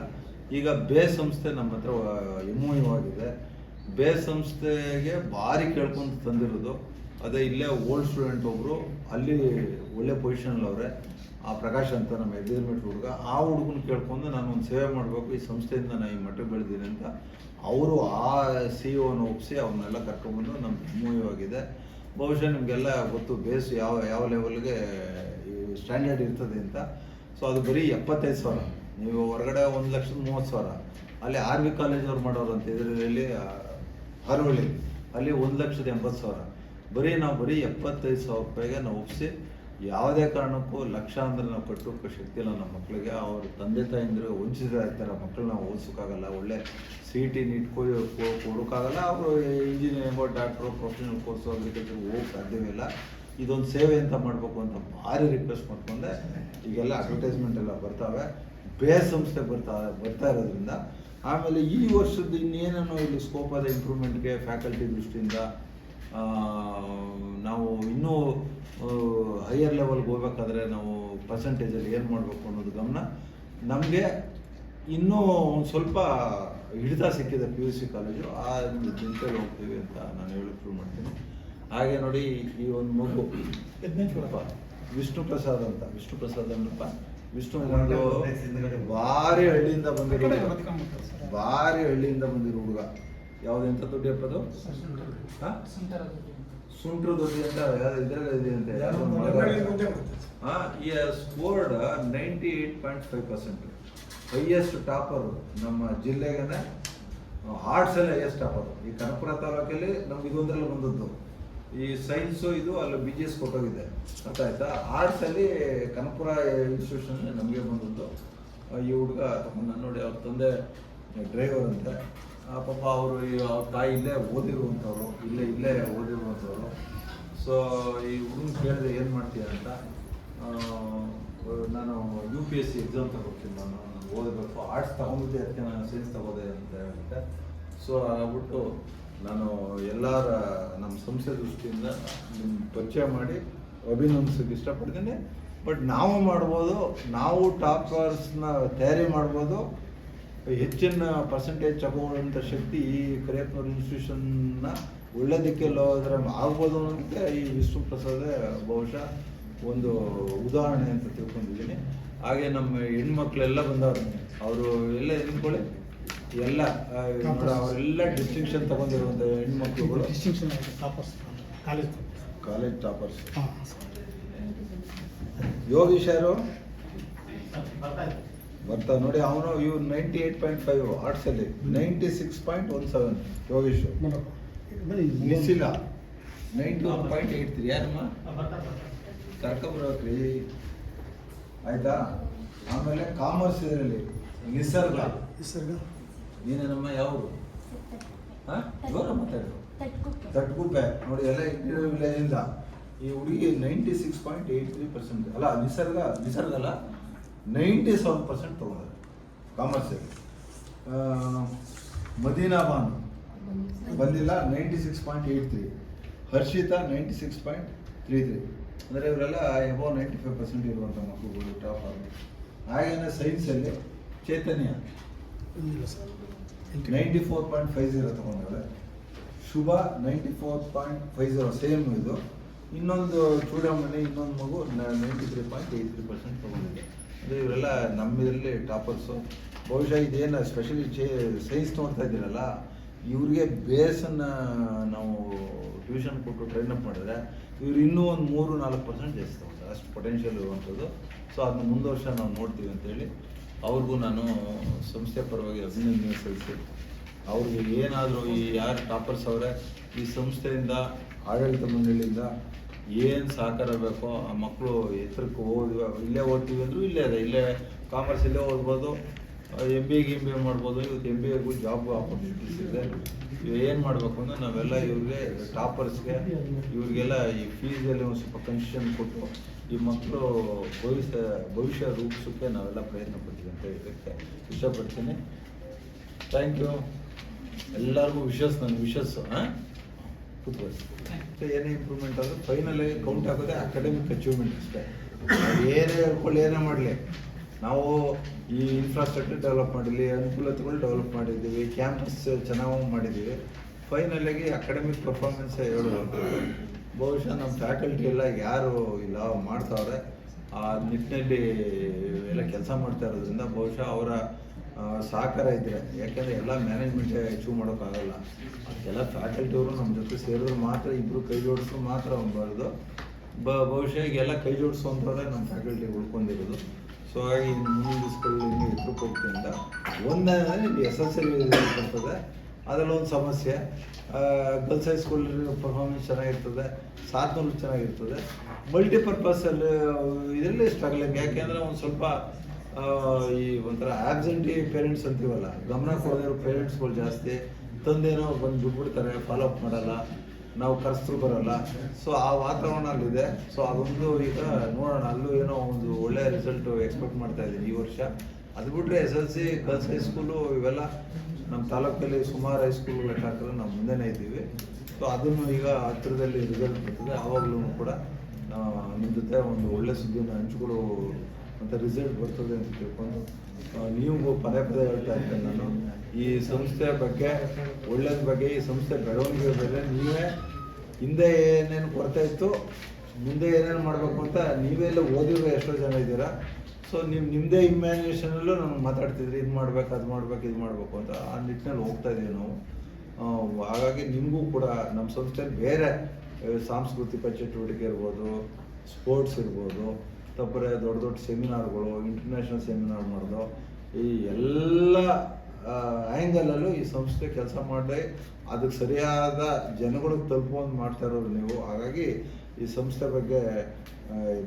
ಈಗ ಬೇಸ್ ಸಂಸ್ಥೆ ನಮ್ಮ ಹತ್ರ MOU ಆಗಿದೆ. ಬೇಸ್ ಸಂಸ್ಥೆಗೆ ಭಾರಿ ಕೇಳ್ಕೊಂಡು ತಂದಿರೋದು ಅದೇ. ಇಲ್ಲೇ ಓಲ್ಡ್ ಸ್ಟೂಡೆಂಟ್ ಒಬ್ಬರು ಅಲ್ಲಿ ಒಳ್ಳೆ ಪೊಸಿಷನಲ್ಲಿ ಅವರೇ, ಆ ಪ್ರಕಾಶ್ ಅಂತ ನಮ್ಮ ಎಗ್ರಿಮೆಂಟ್ ಹುಡುಗ. ಆ ಹುಡುಗನ ಕೇಳ್ಕೊಂಡು ನಾನು ಒಂದು ಸೇವೆ ಮಾಡಬೇಕು, ಈ ಸಂಸ್ಥೆಯಿಂದ ನಾನು ಈ ಮಟ್ಟಕ್ಕೆ ಬೆಳೆದೀನಿ ಅಂತ ಅವರು ಆ CEO ಒಪ್ಪಿಸಿ ಅವ್ರನ್ನೆಲ್ಲ ಕರ್ಕೊಂಡ್ಬಂದು ನಮ್ಮ MOU ಆಗಿದೆ. ಬಹುಶಃ ನಿಮಗೆಲ್ಲ ಗೊತ್ತು ಬೇಸ್ ಯಾವ ಲೆವೆಲ್ಗೆ ಸ್ಟ್ಯಾಂಡರ್ಡ್ ಇರ್ತದೆ ಅಂತ. ಸೊ ಅದು ಬರೀ 75,000. ನೀವು ಹೊರಗಡೆ 1,30,000. ಅಲ್ಲಿ RV ಕಾಲೇಜ್ ಅವ್ರು ಮಾಡೋರು ಅಂತ ಇದರಲ್ಲಿ ಹರವಳ್ಳಿ, ಅಲ್ಲಿ 1,80,000. ನಾವು ಬರೀ 75,000 ರೂಪಾಯಿಗೆ ನಾವು ಒಪ್ಪಿಸಿ, ಯಾವುದೇ ಕಾರಣಕ್ಕೂ ಲಕ್ಷ ಅಂದರೆ ನಾವು ಕಟ್ಟೋಕ್ಕೆ ಶಕ್ತಿ ಇಲ್ಲ ನಮ್ಮ ಮಕ್ಕಳಿಗೆ. ಅವ್ರ ತಂದೆ ತಾಯಿಂದ್ರೆ ವಂಚಿತ ಇರ್ತಾರೆ, ಮಕ್ಕಳನ್ನ ಓದಿಸೋಕ್ಕಾಗಲ್ಲ, ಒಳ್ಳೆ CET ನೀಟ್ ಕೊಡೋಕ್ಕಾಗಲ್ಲ. ಅವರು ಇಂಜಿನಿಯರಿಂಗೋ ಡಾಕ್ಟ್ರು ಪ್ರೊಫೆಷನಲ್ ಕೋರ್ಸು ಅಗ್ರಿಕಲ್ಚರ್ ಹೋಗೋಕ್ಕೆ ಸಾಧ್ಯವಿಲ್ಲ. ಇದೊಂದು ಸೇವೆ ಅಂತ ಮಾಡಬೇಕು ಅಂತ ಭಾರಿ ರಿಕ್ವೆಸ್ಟ್ ಮಾಡ್ಕೊಂಡೆ. ಈಗೆಲ್ಲ ಅಡ್ವರ್ಟೈಸ್ಮೆಂಟ್ ಎಲ್ಲ ಬರ್ತಾವೆ, ಬೇಸ್ ಸಂಸ್ಥೆ ಬರ್ತಾ ಇರೋದ್ರಿಂದ. ಆಮೇಲೆ ಈ ವರ್ಷದ್ದು ಇನ್ನೇನೇನೋ ಇಲ್ಲಿ ಸ್ಕೋಪ್ ಆದ ಇಂಪ್ರೂವ್ಮೆಂಟ್ಗೆ ಫ್ಯಾಕಲ್ಟಿ ದೃಷ್ಟಿಯಿಂದ ನಾವು ಇನ್ನೂ ಹೈಯರ್ ಲೆವೆಲ್ಗೆ ಹೋಗ್ಬೇಕಾದ್ರೆ ನಾವು ಪರ್ಸೆಂಟೇಜಲ್ಲಿ ಏನು ಮಾಡಬೇಕು ಅನ್ನೋದು ಗಮನ ನಮಗೆ ಇನ್ನೂ ಒಂದು ಸ್ವಲ್ಪ ಹಿಡಿತ ಸಿಕ್ಕಿದೆ. PUC ಕಾಲೇಜು ಆ ಚಿಂತೆಯಲ್ಲಿ ಹೋಗ್ತೀವಿ ಅಂತ ನಾನು ಹೇಳಕ್ಕೆ ಶುರು ಮಾಡ್ತೀನಿ. ಹಾಗೆ ನೋಡಿ, ಈ ಒಂದು ಮಗು ವಿಷ್ಣು ಪ್ರಸಾದ್ ಅನ್ನಪ್ಪ. ವಿಷ್ಣು ಒಂದು ಭಾರಿ ಹಳ್ಳಿಯಿಂದ ಬಂದಿರೋ ಹುಡುಗ. ಯಾವುದೆಂತ ದುಡ್ಡು ಅದು ಸುಂಟ್ರ ದೊಡ್ಡಿ ಅಂತ ಇದರಲ್ಲಿ ಇದೆ ಅಂತ. ಈ ಸ್ಕೋರ್ಡ್ 98.5%, ಹೈಯೆಸ್ಟ್ ಟಾಪರು ನಮ್ಮ ಜಿಲ್ಲೆಗೆ. ಆರ್ಟ್ಸಲ್ಲಿ ಹೈಯೆಸ್ಟ್ ಟಾಪರು ಈ ಕನಕಪುರ ತಾಲೂಕಲ್ಲಿ. ನಮ್ಗೆ ಇದೊಂದರಲ್ಲಿ ಬಂದದ್ದು ಈ ಸೈನ್ಸು, ಇದು ಅಲ್ಲಿ BGS ಕೊಟ್ಟೋಗಿದೆ, ಅರ್ಥ ಆಯ್ತಾ. ಆರ್ಟ್ಸಲ್ಲಿ ಕನಕಪುರ ಇನ್ಸ್ಟಿಟ್ಯೂಷನ್ ನಮಗೆ ಬಂದದ್ದು. ಈ ಹುಡುಗ ತಗೊಂಡು ನೋಡಿ, ಅವ್ರ ತಂದೆ ಡ್ರೈವರ್ ಅಂತೆ. ಪಾಪ ಅವರು ಅವ್ರ ತಾಯಿ ಇಲ್ಲೇ ಓದಿರುವಂಥವ್ರು, ಇಲ್ಲೇ ಓದಿರುವಂಥವ್ರು. ಸೊ ಈ ಹುಡುಗನ ಕೇಳಿದೆ ಏನು ಮಾಡ್ತೀಯ ಅಂತ. ನಾನು UPSC ಎಕ್ಸಾಮ್ ತಗೋತೀನಿ, ನಾನು ಓದಬೇಕು, ಆರ್ಟ್ಸ್ ತಗೊಂಡಿದ್ದೆ, ಅದಕ್ಕೆ ನಾನು ಸೈನ್ಸ್ ತಗೋದೆ ಅಂತ ಹೇಳುತ್ತೆ. ಸೊ ಆಗ್ಬಿಟ್ಟು ನಾನು ಎಲ್ಲರ ನಮ್ಮ ಸಂಸ್ಥೆ ದೃಷ್ಟಿಯಿಂದ ನಿಮ್ಮ ಪರಿಚಯ ಮಾಡಿ ಅಭಿನಂದಿಸೋಕ್ಕೆ ಇಷ್ಟಪಡ್ತೀನಿ. ಬಟ್ ನಾವು ಮಾಡ್ಬೋದು, ನಾವು ಟಾಪರ್ಸ್ನ ತಯಾರಿ ಮಾಡ್ಬೋದು. ಹೆಚ್ಚಿನ ಪರ್ಸೆಂಟೇಜ್ ತಗೊಳ್ಳೋಂಥ ಶಕ್ತಿ ಈ ಕರಿಯಪ್ಪನವ್ರ ಇನ್ಸ್ಟಿಟ್ಯೂಷನ್ನ ಒಳ್ಳೆದಕ್ಕೆ ಹೋದ್ರೆ ಆಗ್ಬೋದು ಅಂತ ಈ ವಿಷ್ಣು ಪ್ರಸಾದೇ ಬಹುಶಃ ಒಂದು ಉದಾಹರಣೆ ಅಂತ ತಿಳ್ಕೊಂಡಿದ್ದೀನಿ. ಹಾಗೆ ನಮ್ಮ ಹೆಣ್ಮಕ್ಳೆಲ್ಲ ಬಂದವರು, ಅವರು ಎಲ್ಲ ನಿಂತ್ಕೊಳ್ಳಿ, ಎಲ್ಲ ಅವರೆಲ್ಲ ಡಿಸ್ಟಿಂಕ್ಷನ್ ತಗೊಂಡಿರುವಂಥ ಹೆಣ್ಮಕ್ಳುಗಳು, ಕಾಲೇಜ್ ಟಾಪರ್ಸ್. ಯೋಗೀಶ್ ಯಾರು ಬರ್ತಾ ನೋಡಿ, ಅವನು ಇವ್ರು 98.5 ಆರ್ಟ್ಸಲ್ಲಿ, 96.17 ಯೋಗೀಶು. ನಿಲ್ಲಿಸಿಲ್ಲ 91.83. ಯಾರಮ್ಮ ಕರ್ಕೊಬರ್ಬೇಕ್ರಿ, ಆಯ್ತಾ. ಆಮೇಲೆ ಕಾಮರ್ಸ್ ಇದರಲ್ಲಿ ನಿಸರ್ಗ. ನೀನೇನಮ್ಮ ಯಾವುದು? ಹಾಂ, ಜೋರ ಮಾತಾಡು. ತಟ್ಗುಪ್ಪೆ ನೋಡಿ, ಎಲ್ಲ ಇಂಟೀರಿಯರ್ ವಿಲೇಜಿಂದ ಈ ಹುಡುಗಿ 96.83% ಅಲ್ಲ, ನಿಸರ್ಗ ಅಲ್ಲ 97% ತೊಗೊಂಡ್ರೆ ಕಾಮರ್ಸಲ್ಲಿ. ಮದೀನಾ ಬಾನು ಬಂದಿಲ್ಲ 96.83, ಹರ್ಷಿತಾ 96.33. ಅಂದರೆ ಇವರೆಲ್ಲ ಎಬೋ 95% ಇರುವಂಥ ಮಕ್ಕಳುಗಳು ಟಾಪ್ ಆಗಿ. ಹಾಗೇನೆ ಸೈನ್ಸಲ್ಲಿ ಚೈತನ್ಯ 94.50 ತೊಗೊಂಡವ್ರೆ, ಶುಭ 94.50 ಸೇಮ್ ಇದು. ಇನ್ನೊಂದು ಚೂಡಮಣಿ ಇನ್ನೊಂದು ಮಗು 93.83% ತೊಗೊಂಡಿದೆ. ಅಂದರೆ ಇವರೆಲ್ಲ ನಮ್ಮದ್ರಲ್ಲಿ ಟಾಪರ್ಸು. ಬಹುಶಃ ಇದೇನು ಸ್ಪೆಷಲಿ ಸೈನ್ಸ್ ನೋಡ್ತಾ ಇದ್ದೀರಲ್ಲ, ಇವ್ರಿಗೆ ಬೇಸನ್ನು ನಾವು ಟ್ಯೂಷನ್ ಕೊಟ್ಟು ಟ್ರೈನ್ ಅಪ್ ಮಾಡಿದ್ರೆ ಇವ್ರು ಇನ್ನೂ ಒಂದು 3-4% ಜಾಸ್ತಿ ತೊಗೊಳ್ತಾರೆ, ಅಷ್ಟು ಪೊಟೆನ್ಷಿಯಲ್ ಇರುವಂಥದ್ದು. ಸೊ ಅದನ್ನ ಮುಂದುವರ್ಷ ನಾವು ನೋಡ್ತೀವಿ ಅಂತೇಳಿ ಅವ್ರಿಗೂ ನಾನು ಸಂಸ್ಥೆ ಪರವಾಗಿ ಅಭಿನಂದನೆ ಸಲ್ಲಿಸಿ, ಅವ್ರಿಗೆ ಏನಾದರೂ ಈ ಯಾರು ಟಾಪರ್ಸ್ ಅವರೇ ಈ ಸಂಸ್ಥೆಯಿಂದ ಆಡಳಿತ ಮಂಡಳಿಯಿಂದ ಏನು ಸಹಕಾರ ಬೇಕೋ ಆ ಮಕ್ಕಳು ಎತ್ತರಕ್ಕೆ ಇಲ್ಲೇ ಓದ್ತೀವಿ ಅಂದರೂ ಇಲ್ಲೇ ಇದೆ, ಇಲ್ಲೇ ಕಾಮರ್ಸ್ ಇಲ್ಲೇ ಓದ್ಬೋದು, MBA ಮಾಡ್ಬೋದು. ಇವತ್ತು MBAಗೂ ಜಾಬ್ ಆಪರ್ಚುನಿಟೀಸ್ ಇದೆ. ಏನು ಮಾಡಬೇಕು ಅಂದರೆ ನಾವೆಲ್ಲ ಇವ್ರಿಗೆ ಟಾಪರ್ಸ್ಗೆ ಇವ್ರಿಗೆಲ್ಲ ಈ ಫೀಸಲ್ಲಿ ಒಂದು ಸ್ವಲ್ಪ ಕನ್ಸೆಷನ್ ಕೊಟ್ಟು ಈ ಮಕ್ಕಳು ಭವಿಷ್ಯ ರೂಪಿಸೋಕ್ಕೆ ನಾವೆಲ್ಲ ಪ್ರಯತ್ನ ಪಡ್ತೀವಿ ಅಂತ ಹೇಳೋಕ್ಕೆ ಇಷ್ಟಪಡ್ತೀನಿ. ಥ್ಯಾಂಕ್ ಯು ಎಲ್ಲರಿಗೂ. ನನ್ನ ವಿಶಸ್ಸು ಕೂತ್ಕೊಳ್ಳಿ. ಏನೇ ಇಂಪ್ರೂವ್ಮೆಂಟ್ ಆದರೆ ಫೈನಲಾಗಿ ಕೌಂಟ್ ಆಗೋದೇ ಅಕಾಡೆಮಿಕ್ ಅಚೀವ್ಮೆಂಟ್ ಅಷ್ಟೇ. ಏನೇ ಹೇಳ್ಕೊಳ್ಳಿ, ಏನೇ ಮಾಡಲಿ, ನಾವು ಈ ಇನ್ಫ್ರಾಸ್ಟ್ರಕ್ಚರ್ ಡೆವಲಪ್ ಮಾಡಿರಲಿ, ಅನುಕೂಲತೆಗಳು ಡೆವಲಪ್ ಮಾಡಿದ್ದೀವಿ, ಕ್ಯಾಂಪಸ್ ಚೆನ್ನಾಗಿ ಮಾಡಿದ್ದೀವಿ. ಫೈನಲಾಗಿ ಅಕಾಡೆಮಿಕ್ ಪರ್ಫಾರ್ಮೆನ್ಸೇ ಹೇಳೋದು. ಬಹುಶಃ ನಮ್ಮ ಫ್ಯಾಕಲ್ಟಿ ಎಲ್ಲ ಯಾರು ಇಲ್ಲ ಮಾಡ್ತಾವ್ರೆ ಆ ನಿಟ್ಟಿನಲ್ಲಿ ಎಲ್ಲ ಕೆಲಸ ಮಾಡ್ತಾ ಇರೋದ್ರಿಂದ ಬಹುಶಃ ಅವರ ಸಹಕಾರ ಇದ್ದರೆ, ಯಾಕೆಂದರೆ ಎಲ್ಲ ಮ್ಯಾನೇಜ್ಮೆಂಟೇ ಅಚೀವ್ ಮಾಡೋಕ್ಕಾಗಲ್ಲ. ಅದಕ್ಕೆಲ್ಲ ಫ್ಯಾಕಲ್ಟಿಯವರು ನಮ್ಮ ಜೊತೆ ಸೇರಿದ್ರು ಮಾತ್ರ, ಇಬ್ಬರು ಕೈ ಜೋಡಿಸು ಮಾತ್ರ ಹೋಗ್ಬಾರ್ದು. ಬಹುಶಃ ಈಗೆಲ್ಲ ಕೈ ಜೋಡಿಸುವಂಥವ್ರೆ ನಮ್ಮ ಫ್ಯಾಕಲ್ಟಿ ಉಳ್ಕೊಂಡಿರೋದು. ಸೊ ಹಾಗಾಗಿ ಇನ್ನು ಮುಂದಿನ ದಿವಸಗಳಲ್ಲಿ ಇನ್ನೂ ಎತ್ತರಕ್ಕೆ ಹೋಗ್ತೀನಿ ಅಂತ. ಒಂದೇನಂದರೆ ಇಲ್ಲಿ SSL ಬರ್ತದೆ, ಅದರಲ್ಲಿ ಒಂದು ಸಮಸ್ಯೆ. ಗರ್ಲ್ಸ್ ಹೈಸ್ಕೂಲ್ ಪರ್ಫಾರ್ಮೆನ್ಸ್ ಚೆನ್ನಾಗಿರ್ತದೆ, 700 ಚೆನ್ನಾಗಿರ್ತದೆ. ಮಲ್ಟಿಪರ್ಪಸಲ್ಲಿ ಇದರಲ್ಲಿ ಸ್ಟ್ರಗಲಿಂಗ್, ಯಾಕೆಂದರೆ ಒಂದು ಸ್ವಲ್ಪ ಈ ಒಂಥರ ಆಬ್ಸೆಂಟಿ ಪೇರೆಂಟ್ಸ್ ಅಂತೀವಲ್ಲ, ಗಮನ ಕೊಡೋದಿರೋ ಪೇರೆಂಟ್ಸ್ಗಳು ಜಾಸ್ತಿ. ತಂದೇನೋ ಬಂದು ಬಿಟ್ಬಿಡ್ತಾರೆ, ಫಾಲೋ ಅಪ್ ಮಾಡಲ್ಲ, ನಾವು ಕರೆಸಿದ್ರು ಬರೋಲ್ಲ. ಸೊ ಆ ವಾತಾವರಣ ಅಲ್ಲಿದೆ. ಸೊ ಅದೊಂದು ಈಗ ನೋಡೋಣ, ಅಲ್ಲೂ ಏನೋ ಒಂದು ಒಳ್ಳೆಯ ರಿಸಲ್ಟು ಎಕ್ಸ್ಪೆಕ್ಟ್ ಮಾಡ್ತಾ ಇದ್ದೀನಿ ಈ ವರ್ಷ. ಅದು ಬಿಟ್ಟರೆ SSLC, ಗರ್ಲ್ಸ್ ಹೈಸ್ಕೂಲು ಇವೆಲ್ಲ ನಮ್ಮ ತಾಲೂಕಲ್ಲಿ ಸುಮಾರು ಹೈಸ್ಕೂಲ್ ಲೆಕ್ಕ ಹಾಕಿದ್ರೆ ನಾವು ಮುಂದೆನೇ ಇದ್ದೀವಿ. ಸೊ ಅದನ್ನು ಈಗ ಹತ್ತಿರದಲ್ಲಿ ರಿಸಲ್ಟ್ ಬರ್ತದೆ, ಆವಾಗಲೂ ಕೂಡ ನಿಮ್ಮ ಜೊತೆ ಒಂದು ಒಳ್ಳೆ ಸುದ್ದಿಯನ್ನು ಹಂಚ್ಕೊಳ್ಳೋ ಮತ್ತು ರಿಸಲ್ಟ್ ಬರ್ತದೆ ಅಂತ ತಿಳ್ಕೊಂಡು ನೀವು ಪದೇ ಹೇಳ್ತಾ ಇರ್ತೇನೆ ನಾನು. ಈ ಸಂಸ್ಥೆ ಬಗ್ಗೆ, ಒಳ್ಳೆಯದ ಬಗ್ಗೆ, ಈ ಸಂಸ್ಥೆ ಬೆಳವಣಿಗೆ ಬಗ್ಗೆ ನೀವೇ ಹಿಂದೆ ಏನೇನು ಕೊರತೆ ಇತ್ತು, ಮುಂದೆ ಏನೇನು ಮಾಡಬೇಕು ಅಂತ ನೀವೆಲ್ಲ ಓದಿರೋ ಎಷ್ಟೋ ಜನ ಇದ್ದೀರಾ. ಸೊ ನಿಮ್ಮದೇ ಇಮ್ಯಾಜಿನೇಷನಲ್ಲೂ ನಮ್ಗೆ ಮಾತಾಡ್ತಿದ್ರಿ, ಇದು ಮಾಡ್ಬೇಕು, ಅದು ಮಾಡ್ಬೇಕು, ಇದು ಮಾಡಬೇಕು ಅಂತ. ಆ ನಿಟ್ಟಿನಲ್ಲಿ ಹೋಗ್ತಾ ಇದ್ದೀವಿ ನಾವು. ಹಾಗಾಗಿ ನಿಮಗೂ ಕೂಡ ನಮ್ಮ ಸಂಸ್ಥೆಯಲ್ಲಿ ಬೇರೆ ಸಾಂಸ್ಕೃತಿಕ ಚಟುವಟಿಕೆ ಇರ್ಬೋದು, ಸ್ಪೋರ್ಟ್ಸ್ ಇರ್ಬೋದು, ತಪ್ಪರೆ ದೊಡ್ಡ ಸೆಮಿನಾರ್ಗಳು, ಇಂಟರ್ನ್ಯಾಷನಲ್ ಸೆಮಿನಾರ್ ಮಾಡೋದು, ಈ ಎಲ್ಲ ಆ್ಯಂಗಲಲ್ಲೂ ಈ ಸಂಸ್ಥೆ ಕೆಲಸ ಮಾಡಿ ಅದಕ್ಕೆ ಸರಿಯಾದ ಜನಗಳಿಗೆ ತಲುಪುವಂದು ಮಾಡ್ತಾ ಇರೋರು ನೀವು. ಹಾಗಾಗಿ ಈ ಸಂಸ್ಥೆ ಬಗ್ಗೆ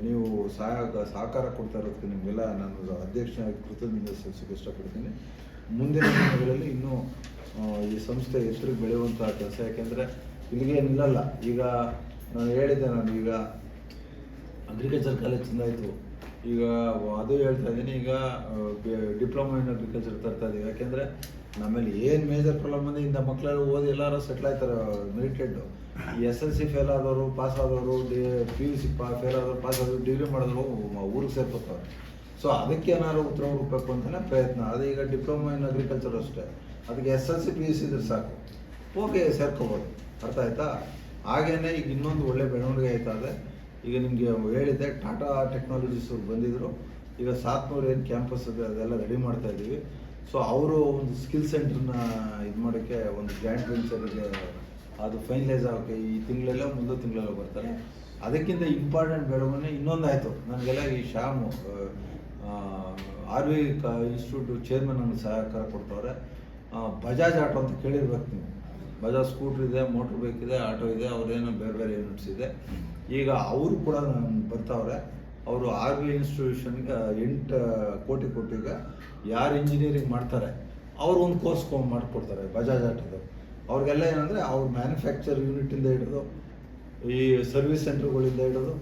ನೀವು ಸಹಕಾರ ಕೊಡ್ತಾ ಇರೋದಕ್ಕೆ ನಿಮಗೆಲ್ಲ ನಾನು ಅಧ್ಯಕ್ಷನಾಗಿ ಕೃತಜ್ಞತೆ ಸಲ್ಲಿಸೋಕ್ಕೆ ಇಷ್ಟಪಡ್ತೀನಿ. ಮುಂದಿನ ದಿನಗಳಲ್ಲಿ ಇನ್ನೂ ಈ ಸಂಸ್ಥೆ ಎತ್ತರಕ್ಕೆ ಬೆಳೆಯುವಂಥ ಕೆಲಸ, ಯಾಕೆಂದರೆ ಇಲ್ಲಿಗೆ ನಿಲ್ಲಲ್ಲ. ಈಗ ನಾನು ಹೇಳಿದ್ದೆ, ನಾನು ಈಗ ಅಗ್ರಿಕಲ್ಚರ್ ಕಾಲೇಜ್ ಚೆಂದಾಯಿತು, ಈಗ ಅದು ಹೇಳ್ತಾ ಇದ್ದೀನಿ. ಈಗ ಡಿಪ್ಲೊಮಾ ಇನ್ ಅಗ್ರಿಕಲ್ಚರ್ ತರ್ತಾ ಇದ್ದೀವಿ, ಯಾಕೆಂದರೆ ನಮ್ಮಲ್ಲಿ ಏನು ಮೇಜರ್ ಪ್ರಾಬ್ಲಮ್ ಅಂದರೆ ಇಂಥ ಮಕ್ಕಳೆಲ್ಲ ಓದಿ ಎಲ್ಲರೂ ಸೆಟ್ಲ್ ಆಯ್ತಾರೆ ಮೆರಿಟೆಡ್ಡು. ಈ SSLC ಫೇಲ್ ಆದವರು, ಪಾಸ್ ಆದವರು, PUC ಫೇಲ್ ಆದವರು, ಪಾಸ್ ಆದವರು, ಡಿಗ್ರಿ ಮಾಡಿದ್ರು ಊರಿಗೆ ಸೇರ್ಕೋತಾರೆ. ಸೊ ಅದಕ್ಕೆ ಏನಾದ್ರು ಉತ್ತರ ಹುಡುಕಬೇಕು ಅಂತಲೇ ಪ್ರಯತ್ನ. ಅದು ಈಗ ಡಿಪ್ಲೊಮಾ ಇನ್ ಅಗ್ರಿಕಲ್ಚರ್ ಅಷ್ಟೇ, ಅದಕ್ಕೆ SSLC PUC ಇದ್ರೆ ಸಾಕು, ಓಕೆ ಸೇರ್ಕೋಬೋದು. ಅರ್ಥ ಆಯ್ತಾ? ಹಾಗೇನೆ ಈಗ ಇನ್ನೊಂದು ಒಳ್ಳೆ ಬೆಳವಣಿಗೆ ಆಯ್ತಾ ಇದೆ. ಈಗ ನಿಮಗೆ ಹೇಳಿದ್ದೆ, ಟಾಟಾ ಟೆಕ್ನಾಲಜೀಸ್ ಅವ್ರು ಬಂದಿದ್ದರು. ಈಗ 700 ಏನು ಕ್ಯಾಂಪಸ್ ಇದೆ ಅದೆಲ್ಲ ರೆಡಿ ಮಾಡ್ತಾ ಇದ್ದೀವಿ. ಸೊ ಅವರು ಒಂದು ಸ್ಕಿಲ್ ಸೆಂಟ್ರನ್ನ ಇದು ಮಾಡೋಕ್ಕೆ ಒಂದು ಜಾಯಿಂಟ್ ವೆಂಚರ್ಗೆ ಅದು ಫೈನಲೈಸ್ ಆಗೋಕ್ಕೆ ಈ ತಿಂಗಳಲ್ಲೋ ಮುಂದೋ ತಿಂಗಳಲ್ಲೋ ಬರ್ತಾರೆ. ಅದಕ್ಕಿಂತ ಇಂಪಾರ್ಟೆಂಟ್ ಬೆಳವಣಿಗೆ ಇನ್ನೊಂದಾಯಿತು. ನನಗೆಲ್ಲ ಈ ಶ್ಯಾಮು RV ಇನ್ಸ್ಟಿಟ್ಯೂಟ್ ಚೇರ್ಮನ್ ನನಗೆ ಸಹಕಾರ ಕೊಡ್ತವ್ರೆ. ಬಜಾಜ್ ಆಟೋ ಅಂತ ಕೇಳಿರ್ಬೇಕು ನೀವು. ಬಜಾಜ್ ಸ್ಕೂಟ್ರ್ ಇದೆ, ಮೋಟ್ರ್ ಬೈಕ್ ಇದೆ, ಆಟೋ ಇದೆ, ಅವ್ರೇನೋ ಬೇರೆ ಯೂನಿಟ್ಸ್ ಇದೆ. ಈಗ ಅವರು ಕೂಡ ಬರ್ತಾವ್ರೆ. ಅವರು RV ಇನ್ಸ್ಟಿಟ್ಯೂಷನ್ಗೆ 8 ಕೋಟಿ ಕೊಟ್ಟಿಗೆ ಯಾರು ಇಂಜಿನಿಯರಿಂಗ್ ಮಾಡ್ತಾರೆ ಅವರು ಒಂದು ಕೋರ್ಸ್ ಮಾಡಿಕೊಡ್ತಾರೆ ಬಜಾಜ್ ಆಟೋದು. ಅವ್ರಿಗೆಲ್ಲ ಏನಂದರೆ ಅವ್ರ ಮ್ಯಾನುಫ್ಯಾಕ್ಚರ್ ಯೂನಿಟಿಂದ ಹಿಡಿದು ಈ ಸರ್ವಿಸ್ ಸೆಂಟ್ರ್ಗಳಿಂದ ಹಿಡಿದು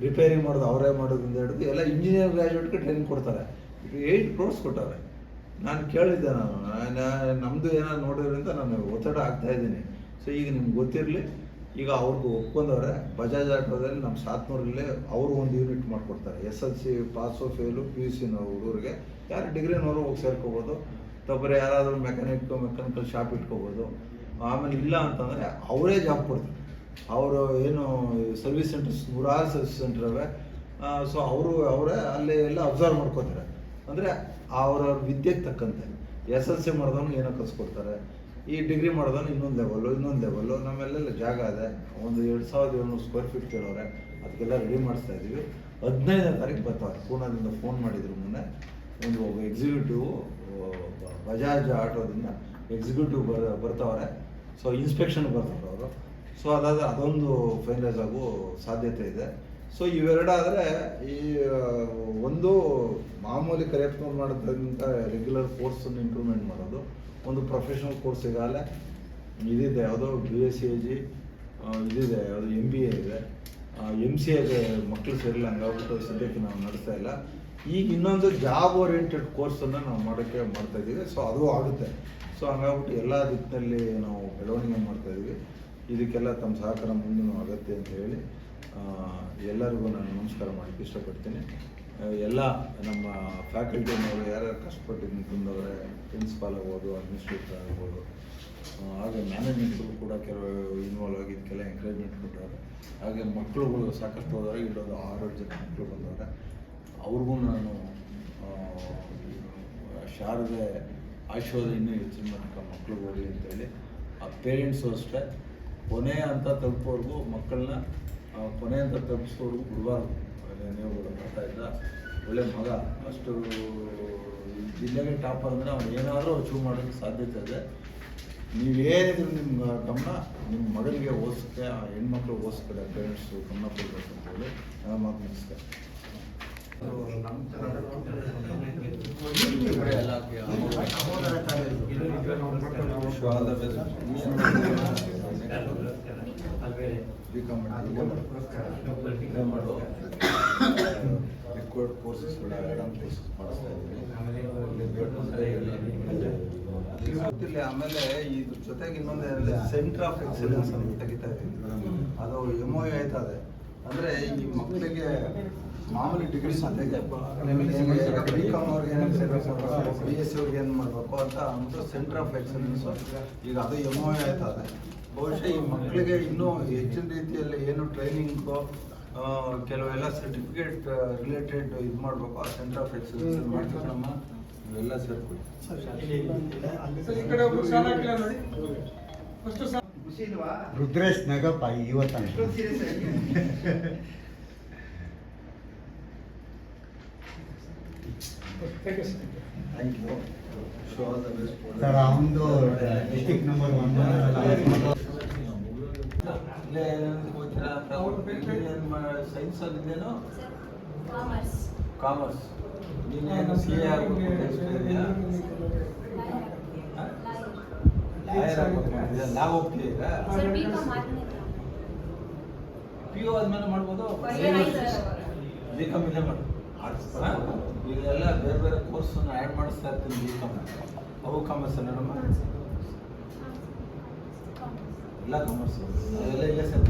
ರಿಪೇರಿ ಮಾಡೋದು ಅವರೇ ಮಾಡೋದ್ರಿಂದ ಹಿಡಿದು ಎಲ್ಲ ಇಂಜಿನಿಯರ್ ಗ್ರ್ಯಾಜುಯೇಟ್ಗೆ ಟ್ರೈನಿಂಗ್ ಕೊಡ್ತಾರೆ. 8 crores ಕೊಟ್ಟವ್ರೆ. ನಾನು ಕೇಳಿದ್ದೆ, ನಮ್ಮದು ಏನಾದ್ರು ನೋಡಿದ್ರಿಂದ ನಾನು ಒತ್ತಡ ಆಗ್ತಾ ಇದ್ದೀನಿ. ಸೊ ಈಗ ನಿಮ್ಗೆ ಗೊತ್ತಿರಲಿ, ಈಗ ಅವ್ರಿಗೂ ಒಪ್ಕೊಂಡವ್ರೆ. ಬಜಾಜ್ ಆಟೋದಲ್ಲಿ ನಮ್ಮ ಸಾತ್ನೂರಲ್ಲಿ ಅವರು ಒಂದು ಯೂನಿಟ್ ಮಾಡಿಕೊಡ್ತಾರೆ. SLC ಪಾಸು ಫೇಲು PUC ಹುಡುಗರಿಗೆ, ಯಾರು ಡಿಗ್ರಿನವರು ಹೋಗಿ ಸೇರ್ಕೋಬೋದು. ತಪ್ಪರೆ ಯಾರಾದರೂ ಮೆಕ್ಯಾನಿಕಲ್ ಶಾಪ್ ಇಟ್ಕೋಬೋದು. ಆಮೇಲೆ ಇಲ್ಲ ಅಂತಂದರೆ ಅವರೇ ಜಾಬ್ ಕೊಡ್ತಾರೆ. ಅವರು ಏನು ಸರ್ವಿಸ್ ಸೆಂಟರ್ಸ್ 100 ಸರ್ವಿಸ್ ಸೆಂಟರ್ ಇವೆ. ಸೊ ಅವರೇ ಅಲ್ಲಿ ಎಲ್ಲ ಅಬ್ಸರ್ವ್ ಮಾಡ್ಕೋತಾರೆ. ಅಂದರೆ ಅವ್ರವ್ರ ವಿದ್ಯೆಗೆ ತಕ್ಕಂತೆ SLC ಮಾಡಿದವನು ಏನೋ ಕಲಿಸ್ಕೊಡ್ತಾರೆ, ಈ ಡಿಗ್ರಿ ಮಾಡಿದವನು ಇನ್ನೊಂದು ಲೆವೆಲ್ಲು. ನಮ್ಮೆಲ್ಲ ಜಾಗ ಇದೆ, ಒಂದು 2700 ಸ್ಕ್ವೇರ್ ಫೀಟ್ ಕೇಳೋರೆ. ಅದಕ್ಕೆಲ್ಲ ರೆಡಿ ಮಾಡಿಸ್ತಾ ಇದ್ದೀವಿ. 15ನೇ ತಾರೀಕು ಬರ್ತಾರೆ. ಪೂನಾದಿಂದ ಫೋನ್ ಮಾಡಿದ್ರು ಮೊನ್ನೆ. ಒಬ್ಬ ಎಕ್ಸಿಕ್ಯೂಟಿವ್ ಬಜಾಜ್ ಆಟೋದಿಂದ ಎಕ್ಸಿಕ್ಯೂಟಿವ್ ಬರ್ತಾವ್ರೆ. ಸೊ ಇನ್ಸ್ಪೆಕ್ಷನ್ ಬರ್ತಾರೆ ಅವರು. ಸೊ ಅದಾದರೆ ಅದೊಂದು ಫೈನಲೈಸ್ ಆಗೋ ಸಾಧ್ಯತೆ ಇದೆ. ಸೊ ಇವೆರಡಾದರೆ ಈ ಒಂದು ಮಾಮೂಲಿ ಕರೆಕ್ಟ್ ಮಾಡೋದ್ರಿಂದ ರೆಗ್ಯುಲರ್ ಕೋರ್ಸನ್ನು ಇಂಪ್ರೂವ್ಮೆಂಟ್ ಮಾಡೋದು, ಒಂದು ಪ್ರೊಫೆಷ್ನಲ್ ಕೋರ್ಸ್ ಈಗಾಗಲೇ ಇದಿದೆ, ಯಾವುದೋ BSc ಇದಿದೆ, ಯಾವುದು MBA ಇದೆ. MCAಗೆ ಮಕ್ಕಳು ಸೇರಿಲ್ಲ, ಹಂಗಾಗ್ಬಿಟ್ಟು ಸದ್ಯಕ್ಕೆ ನಾವು ನಡೆಸ್ತಾ ಇಲ್ಲ. ಈಗ ಇನ್ನೊಂದು ಜಾಬ್ ಓರಿಯೆಂಟೆಡ್ ಕೋರ್ಸನ್ನು ನಾವು ಮಾಡ್ತಾಯಿದ್ದೀವಿ. ಸೊ ಅದು ಆಗುತ್ತೆ. ಸೊ ಹಂಗಾಗ್ಬಿಟ್ಟು ಎಲ್ಲ ದಿಕ್ಕಿನಲ್ಲಿ ನಾವು ಬೆಳವಣಿಗೆ ಮಾಡ್ತಾಯಿದ್ದೀವಿ. ಇದಕ್ಕೆಲ್ಲ ತಮ್ಮ ಸಹಕಾರ ಮುಂದಿನ ಅಗತ್ಯ ಅಂತ ಹೇಳಿ ಎಲ್ಲರಿಗೂ ನಾನು ನಮಸ್ಕಾರ ಮಾಡಲಿಕ್ಕೆ ಇಷ್ಟಪಡ್ತೀನಿ. ಎಲ್ಲ ನಮ್ಮ ಫ್ಯಾಕಲ್ಟಿನವರು ಯಾರ್ಯಾರು ಕಷ್ಟಪಟ್ಟು ತಂದವರೆ, ಪ್ರಿನ್ಸಿಪಾಲ್ ಆಗ್ಬೋದು, ಅಡ್ಮಿನಿಸ್ಟ್ರೇಟರ್ ಆಗ್ಬೋದು, ಹಾಗೆ ಮ್ಯಾನೇಜ್ಮೆಂಟ್ಗಳು ಕೂಡ ಕೆಲವು ಇನ್ವಾಲ್ವ್ ಆಗಿ ಇದಕ್ಕೆಲ್ಲ ಎಂಕರೇಜ್ಮೆಂಟ್ ಕೊಟ್ಟವ್ರೆ. ಹಾಗೆ ಮಕ್ಕಳುಗಳು ಸಾಕಷ್ಟು ಹೋದವ್ರೆ. ಇಲ್ಲೊಂದು 6 ಜನ ಮಕ್ಕಳು ಬಂದವ್ರೆ. ಅವ್ರಿಗೂ ನಾನು ಶಾರದೆ ಆಶೀರ್ವಾದ ಇನ್ನೂ ಹೆಚ್ಚಿನ ಮಟ್ಟಕ್ಕೆ ಮಕ್ಕಳಿಗೆ ಹೋಗಲಿ ಅಂತೇಳಿ, ಆ ಪೇರೆಂಟ್ಸು ಅಷ್ಟೇ ಕೊನೆ ಅಂತ ತಲುಪೋರ್ಗೂ ಮಕ್ಕಳನ್ನ ಕೊನೆ ಅಂತ ತಲುಪಿಸೋರ್ಗೂ ಬಿಡಬಾರ್ದು. ನೀವು ಬರ್ತಾ ಇದ್ದ ಒಳ್ಳೆ ಮಗ, ಅಷ್ಟು ಜಿಲ್ಲೆಗೆ ಟಾಪ್ ಅಂದರೆ ಅವ್ನು ಏನಾದರೂ ಅಚೀವ್ ಮಾಡೋಕ್ಕೆ ಸಾಧ್ಯತೆ ಇದೆ. ನೀವೇನಿದ್ರು ನಿಮ್ಮ ಗಮನ ನಿಮ್ಮ ಮಗನಿಗೆ ಓದಿಸೋಕ್ಕೆ, ಹೆಣ್ಮಕ್ಳು ಓದಿಸ್ತಾರೆ, ಪೇರೆಂಟ್ಸು ಗಮನ ಕೊಡಬೇಕು ಅಂತೇಳಿ ನಾನು ಮಾತು ಮುಗಿಸ್ತೇನೆ. ರಿಕ್ವೈರ್ಡ್ ಕೋರ್ಸಸ್ಗಳ ಕೋರ್ಸಸ್ ಮಾಡಿಸ್ತಾ ಇದ್ದೀನಿ. ಗೊತ್ತಿಲ್ಲ. ಆಮೇಲೆ ಇದ್ರ ಜೊತೆಗೆ ಇನ್ನೊಂದು ಏನಂದರೆ ಸೆಂಟರ್ ಆಫ್ ಎಕ್ಸಲೆನ್ಸ್ ಅಂತ ತೆಗಿತಾ ಇದ್ದೀವಿ. ಅದು MOU ಆಯ್ತದೆ. ಅಂದರೆ ಈ ಮಕ್ಕಳಿಗೆ ಮಾಮೂಲಿ ಡಿಗ್ರಿ ಜೊತೆಗೆ BCom ಅವ್ರಿಗೆ ಏನೇನು ಸೇರಬೇಕು, BSc ಅವ್ರಿಗೆ ಏನು ಮಾಡಬೇಕು ಅಂತ ಅಂದ್ಬಿಟ್ಟು ಸೆಂಟರ್ ಆಫ್ ಎಕ್ಸಲೆನ್ಸು ಈಗ ಅದು MOU ಆಯ್ತದೆ. ಬಹುಶಃ ಈ ಮಕ್ಕಳಿಗೆ ಇನ್ನೂ ಹೆಚ್ಚಿನ ರೀತಿಯಲ್ಲಿ ಏನು ಟ್ರೈನಿಂಗು, ಕೆಲವೆಲ್ಲ ಸರ್ಟಿಫಿಕೇಟ್ ರಿಲೇಟೆಡ್ ಇದು ಮಾಡಬೇಕು. ಆ ಸೆಂಟರ್ ಆಫ್ ಎಕ್ಸಲೆನ್ಸ್ ಮಾಡ್ತೀವಿ. ನಮ್ಮ ಇವೆಲ್ಲ ಸೇರ್ಕೊಳ್ಳಿ. ರುದ್ರೇಶ್ ನಗಪ್ಪ ಇವತ್ತು thank you. So all the best sir. ಅವನದು ಡಿಸ್ಟಿಕ್ ನಂಬರ್ 1 ಸೈನ್ಸ್ ಅಲ್ಲಿದ್ದೇನೋ, ಕಾಮರ್ಸ್. ನೀನೇನು CA ಆಗಬೇಕು ಲಾಗ್ ಹೋಗ್ತೀಯ ಈಗ? PU ಆದ್ಮೇಲೆ ಮಾಡ್ಬೋದು. BCom ಇಲ್ಲೇ ಮಾಡು. ಈಗೆಲ್ಲ ಬೇರೆ ಬೇರೆ ಕೋರ್ಸನ್ನು ಆ್ಯಡ್ ಮಾಡಿಸ್ತಾ ಇರ್ತೀನಿ. BCom ಅವು ಕಾಮರ್ಸ್ ನಮ್ಮ ಎಲ್ಲ ಕಾಮರ್ಸ್ ಅದೆಲ್ಲ ಇಲ್ಲೇ ಸರ್.